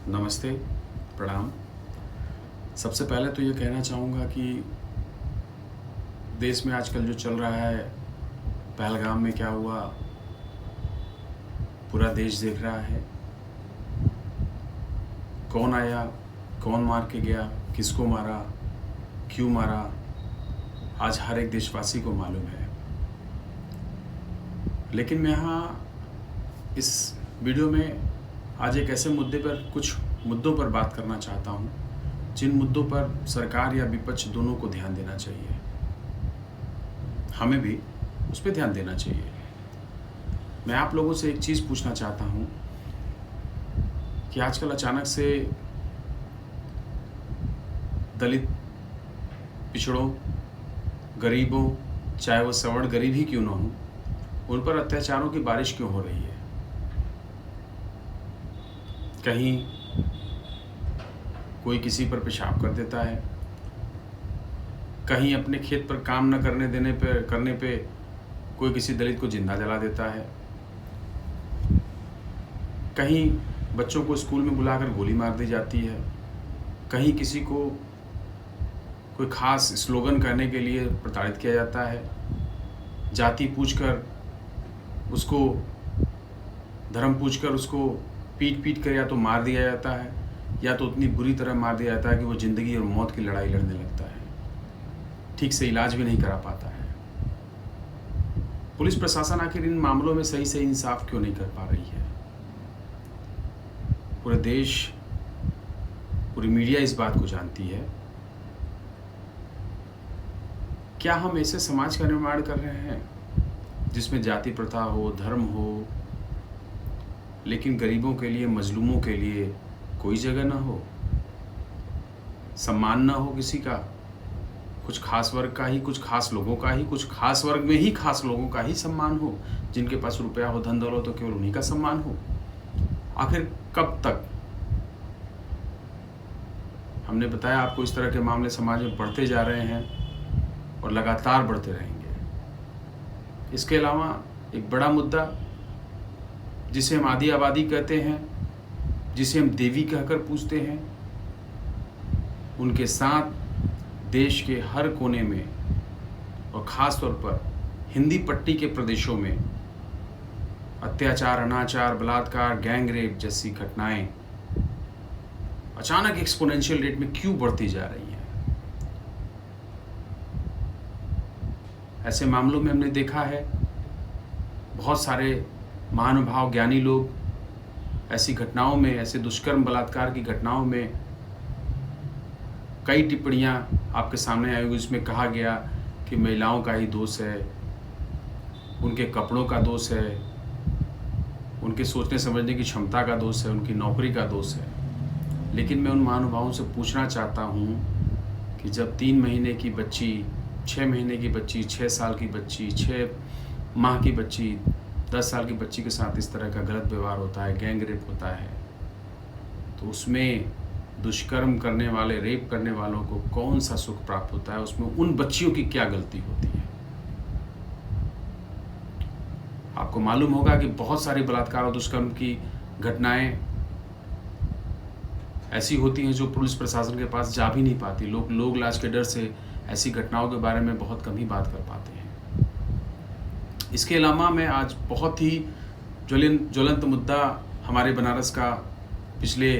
नमस्ते, प्रणाम। सबसे पहले तो ये कहना चाहूँगा कि देश में आजकल जो चल रहा है, पहलगाम में क्या हुआ, पूरा देश देख रहा है। कौन आया, कौन मार के गया, किसको मारा, क्यों मारा, आज हर एक देशवासी को मालूम है। लेकिन मैं यहाँ इस वीडियो में आज एक ऐसे मुद्दे पर, कुछ मुद्दों पर बात करना चाहता हूँ जिन मुद्दों पर सरकार या विपक्ष दोनों को ध्यान देना चाहिए। हमें भी उस पर ध्यान देना चाहिए। मैं आप लोगों से एक चीज़ पूछना चाहता हूँ कि आजकल अचानक से दलित, पिछड़ों, गरीबों, चाहे वो सवर्ण गरीब ही क्यों ना हो, उन पर अत्याचारों की बारिश क्यों हो रही है। कहीं कोई किसी पर पेशाब कर देता है, कहीं अपने खेत पर काम न करने पे कोई किसी दलित को जिंदा जला देता है, कहीं बच्चों को स्कूल में बुलाकर गोली मार दी जाती है, कहीं किसी को कोई खास स्लोगन कहने के लिए प्रताड़ित किया जाता है, जाति पूछकर उसको, धर्म पूछकर उसको पीट कर या तो मार दिया जाता है या तो उतनी बुरी तरह मार दिया जाता है कि वो ज़िंदगी और मौत की लड़ाई लड़ने लगता है, ठीक से इलाज भी नहीं करा पाता है। पुलिस प्रशासन आखिर इन मामलों में सही से इंसाफ क्यों नहीं कर पा रही है। पूरे देश, पूरी मीडिया इस बात को जानती है। क्या हम ऐसे समाज का निर्माण कर रहे हैं जिसमें जाति प्रथा हो, धर्म हो, लेकिन गरीबों के लिए, मजलूमों के लिए कोई जगह ना हो, सम्मान ना हो किसी का, कुछ खास वर्ग का ही, कुछ खास लोगों का ही, कुछ खास वर्ग में ही खास लोगों का ही सम्मान हो, जिनके पास रुपया हो, धन दौलत हो, केवल उन्हीं का सम्मान हो। आखिर कब तक? हमने बताया आपको, इस तरह के मामले समाज में बढ़ते जा रहे हैं और लगातार बढ़ते रहेंगे। इसके अलावा एक बड़ा मुद्दा जिसे हम आदि आबादी कहते हैं, जिसे हम देवी कहकर पूजते हैं, उनके साथ देश के हर कोने में और ख़ास तौर पर हिंदी पट्टी के प्रदेशों में अत्याचार, अनाचार, बलात्कार, गैंग रेप जैसी घटनाएं अचानक एक्सपोनेंशियल रेट में क्यों बढ़ती जा रही हैं। ऐसे मामलों में हमने देखा है बहुत सारे महानुभाव, ज्ञानी लोग ऐसी घटनाओं में, ऐसे दुष्कर्म, बलात्कार की घटनाओं में कई टिप्पणियां आपके सामने आई हुई, जिसमें कहा गया कि महिलाओं का ही दोष है, उनके कपड़ों का दोष है, उनके सोचने समझने की क्षमता का दोष है, उनकी नौकरी का दोष है। लेकिन मैं उन महानुभावों से पूछना चाहता हूं कि जब 3 महीने की बच्ची, 6 महीने की बच्ची, 6 साल की बच्ची, 6 माह की बच्ची, 10 साल की बच्ची के साथ इस तरह का गलत व्यवहार होता है, गैंग रेप होता है, तो उसमें दुष्कर्म करने वाले, रेप करने वालों को कौन सा सुख प्राप्त होता है, उसमें उन बच्चियों की क्या गलती होती है। आपको मालूम होगा कि बहुत सारी बलात्कार और दुष्कर्म की घटनाएं ऐसी होती हैं जो पुलिस प्रशासन के पास जा भी नहीं पाती। लोग लाज के डर से ऐसी घटनाओं के बारे में बहुत कम ही बात कर पाते हैं। इसके अलावा मैं आज बहुत ही ज्वलंत मुद्दा हमारे बनारस का पिछले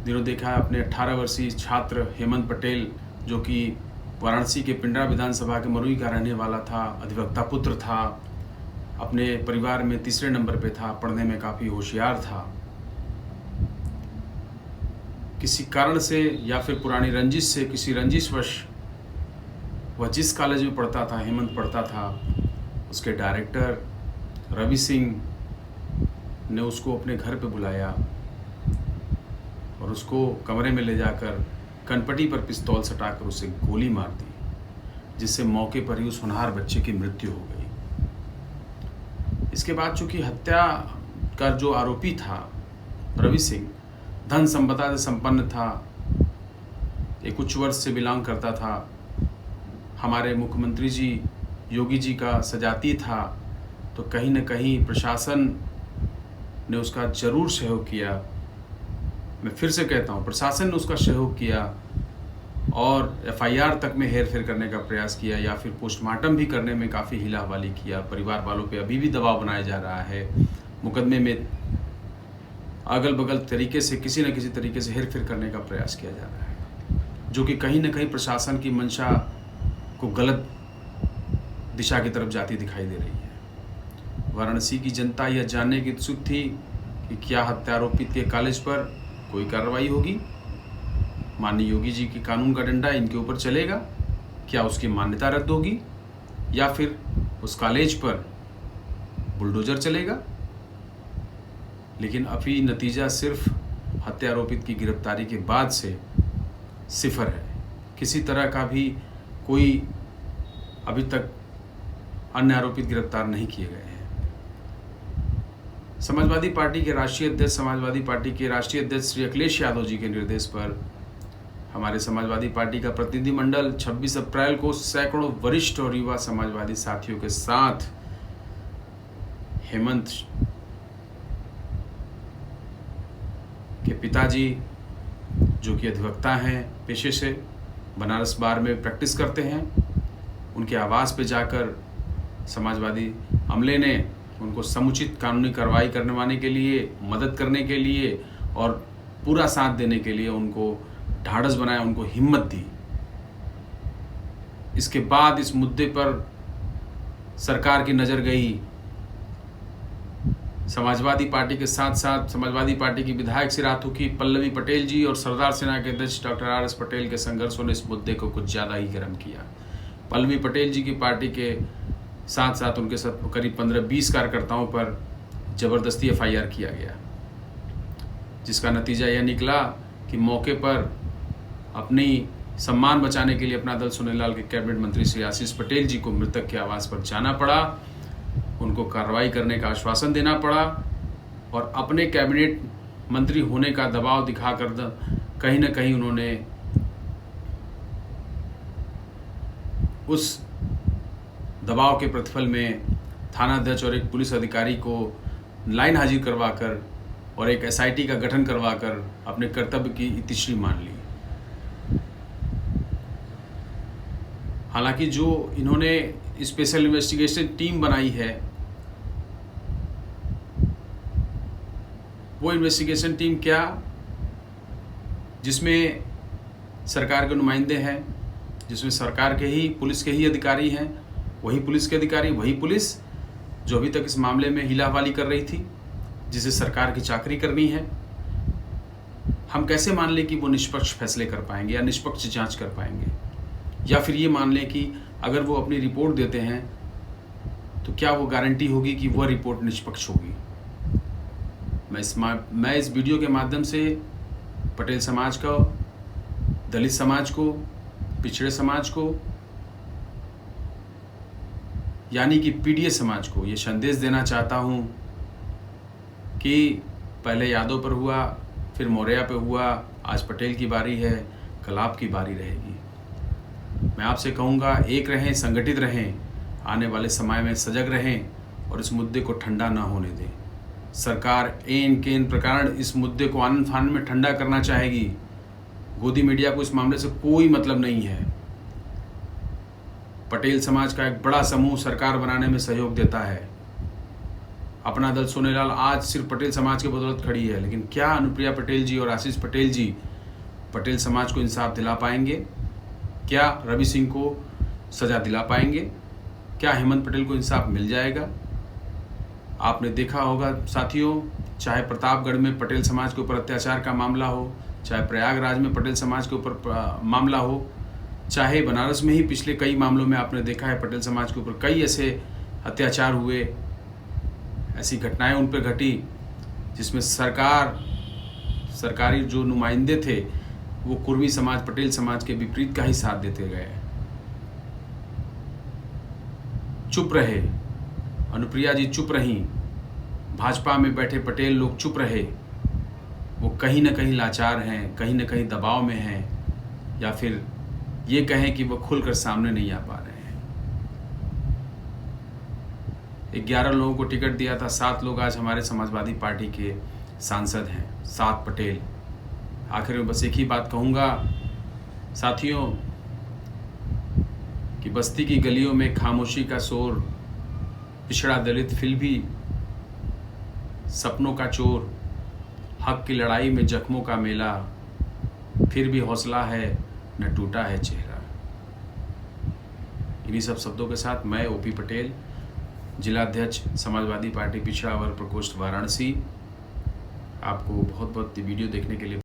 दिनों देखा है। अपने 18 वर्षीय छात्र हेमंत पटेल, जो कि वाराणसी के पिंडरा विधानसभा के मरुई का रहने वाला था, अधिवक्ता पुत्र था, अपने परिवार में तीसरे नंबर पे था, पढ़ने में काफ़ी होशियार था। किसी कारण से या फिर पुरानी रंजिश से, किसी रंजिशवश वह जिस कॉलेज में पढ़ता था, हेमंत पढ़ता था, उसके डायरेक्टर रवि सिंह ने उसको अपने घर पे बुलाया और उसको कमरे में ले जाकर कनपटी पर पिस्तौल सटाकर उसे गोली मार दी, जिससे मौके पर ही उस होनहार बच्चे की मृत्यु हो गई। इसके बाद चूंकि हत्या का जो आरोपी था रवि सिंह धन संपदा से संपन्न था, एक उच्च वर्ग से बिलोंग करता था, हमारे मुख्यमंत्री जी योगी जी का सजाती था, तो कहीं न कहीं प्रशासन ने उसका जरूर सहयोग किया मैं फिर से कहता हूँ, प्रशासन ने उसका सहयोग किया और एफआईआर तक में हेरफेर करने का प्रयास किया या फिर पोस्टमार्टम भी करने में काफ़ी हिला हवाली किया। परिवार वालों पे अभी भी दबाव बनाया जा रहा है। मुकदमे में अगल बगल तरीके से किसी न किसी तरीके से हेरफेर करने का प्रयास किया जा रहा है, जो कि कहीं न कहीं प्रशासन की मंशा को गलत दिशा की तरफ जाती दिखाई दे रही है। वाराणसी की जनता यह जानने की उत्सुक थी कि क्या हत्यारोपित के कॉलेज पर कोई कार्रवाई होगी, माननीय योगी जी की कानून का डंडा इनके ऊपर चलेगा, क्या उसकी मान्यता रद्द होगी या फिर उस कॉलेज पर बुलडोजर चलेगा। लेकिन अभी नतीजा सिर्फ हत्यारोपित की गिरफ्तारी के बाद से सिफर है। किसी तरह का भी कोई अभी तक अन्य आरोपित गिरफ्तार नहीं किए गए हैं। समाजवादी पार्टी के राष्ट्रीय अध्यक्ष श्री अखिलेश यादव जी के निर्देश पर हमारे समाजवादी पार्टी का प्रतिनिधिमंडल 26 अप्रैल को सैकड़ों वरिष्ठ और युवा समाजवादी साथियों के साथ हेमंत के पिताजी, जो कि अधिवक्ता हैं पेशे से, बनारस बार में प्रैक्टिस करते हैं, उनके आवास पे जाकर समाजवादी अमले ने उनको समुचित कानूनी कार्रवाई करवाने के लिए, मदद करने के लिए और पूरा साथ देने के लिए उनको ढाढ़स बनाया, उनको हिम्मत दी। इसके बाद इस मुद्दे पर सरकार की नज़र गई। समाजवादी पार्टी के साथ साथ समाजवादी पार्टी की विधायक सिराथुकी पल्लवी पटेल जी और सरदार सेना के अध्यक्ष डॉक्टर आर.एस. पटेल के संघर्षों ने इस मुद्दे को कुछ ज़्यादा ही गर्म किया। पल्लवी पटेल जी की पार्टी के साथ साथ उनके साथ करीब 15-20 कार्यकर्ताओं पर ज़बरदस्ती एफआईआर किया गया, जिसका नतीजा यह निकला कि मौके पर अपनी सम्मान बचाने के लिए अपना दल सोनेलाल के कैबिनेट मंत्री श्री आशीष पटेल जी को मृतक के आवास पर जाना पड़ा, उनको कार्रवाई करने का आश्वासन देना पड़ा और अपने कैबिनेट मंत्री होने का दबाव दिखाकर कहीं न कहीं उन्होंने उस दबाव के प्रतिफल में थानाध्यक्ष और एक पुलिस अधिकारी को लाइन हाजिर करवाकर और एक एसआईटी का गठन करवाकर अपने कर्तव्य की इतिश्री मान ली। हालांकि जो इन्होंने स्पेशल इन्वेस्टिगेशन टीम बनाई है, वो इन्वेस्टिगेशन टीम क्या, जिसमें सरकार के नुमाइंदे हैं, जिसमें सरकार के ही पुलिस के ही अधिकारी हैं, वही पुलिस के अधिकारी, वही पुलिस जो अभी तक इस मामले में हिलाहवाली कर रही थी, जिसे सरकार की चाकरी करनी है। हम कैसे मान लें कि वो निष्पक्ष फैसले कर पाएंगे या निष्पक्ष जांच कर पाएंगे, या फिर ये मान लें कि अगर वो अपनी रिपोर्ट देते हैं तो क्या वो गारंटी होगी कि वह रिपोर्ट निष्पक्ष होगी। मैं इस वीडियो के माध्यम से पटेल समाज को, दलित समाज को, पिछड़े समाज को, यानी कि पीडीए समाज को ये संदेश देना चाहता हूँ कि पहले यादव पर हुआ, फिर मौर्या पे हुआ, आज पटेल की बारी है, कल आपकी बारी रहेगी। मैं आपसे कहूँगा, एक रहें, संगठित रहें, आने वाले समय में सजग रहें और इस मुद्दे को ठंडा ना होने दें। सरकार एन केन प्रकार इस मुद्दे को आनन फानन में ठंडा करना चाहेगी। गोदी मीडिया को इस मामले से कोई मतलब नहीं है। पटेल समाज का एक बड़ा समूह सरकार बनाने में सहयोग देता है। अपना दल सोनेलाल आज सिर्फ पटेल समाज की बदौलत खड़ी है, लेकिन क्या अनुप्रिया पटेल जी और आशीष पटेल जी पटेल समाज को इंसाफ दिला पाएंगे? क्या रवि सिंह को सजा दिला पाएंगे? क्या हेमंत पटेल को इंसाफ मिल जाएगा? आपने देखा होगा साथियों, चाहे प्रतापगढ़ में पटेल समाज के ऊपर अत्याचार का मामला हो, चाहे प्रयागराज में पटेल समाज के ऊपर मामला हो, चाहे बनारस में ही पिछले कई मामलों में आपने देखा है पटेल समाज के ऊपर कई ऐसे अत्याचार हुए, ऐसी घटनाएं उन पर घटी जिसमें सरकारी जो नुमाइंदे थे वो कुर्मी समाज, पटेल समाज के विपरीत का ही साथ देते गए। चुप रहे, अनुप्रिया जी चुप रहीं, भाजपा में बैठे पटेल लोग चुप रहे। वो कहीं ना कहीं लाचार हैं, कहीं ना कहीं दबाव में हैं, या फिर ये कहें कि वो खुलकर सामने नहीं आ पा रहे हैं। 11 लोगों को टिकट दिया था, 7 लोग आज हमारे समाजवादी पार्टी के सांसद हैं, 7 पटेल। आखिर में बस एक ही बात कहूँगा साथियों कि बस्ती की गलियों में खामोशी का शोर, पिछड़ा दलित फिर भी सपनों का चोर, हक की लड़ाई में जख्मों का मेला, फिर भी हौसला है न टूटा है चेहरा। इन्हीं सब शब्दों के साथ मैं ओपी पटेल, जिला अध्यक्ष समाजवादी पार्टी पिछड़ा वर्ग प्रकोष्ठ वाराणसी, आपको बहुत बहुत वीडियो देखने के लिए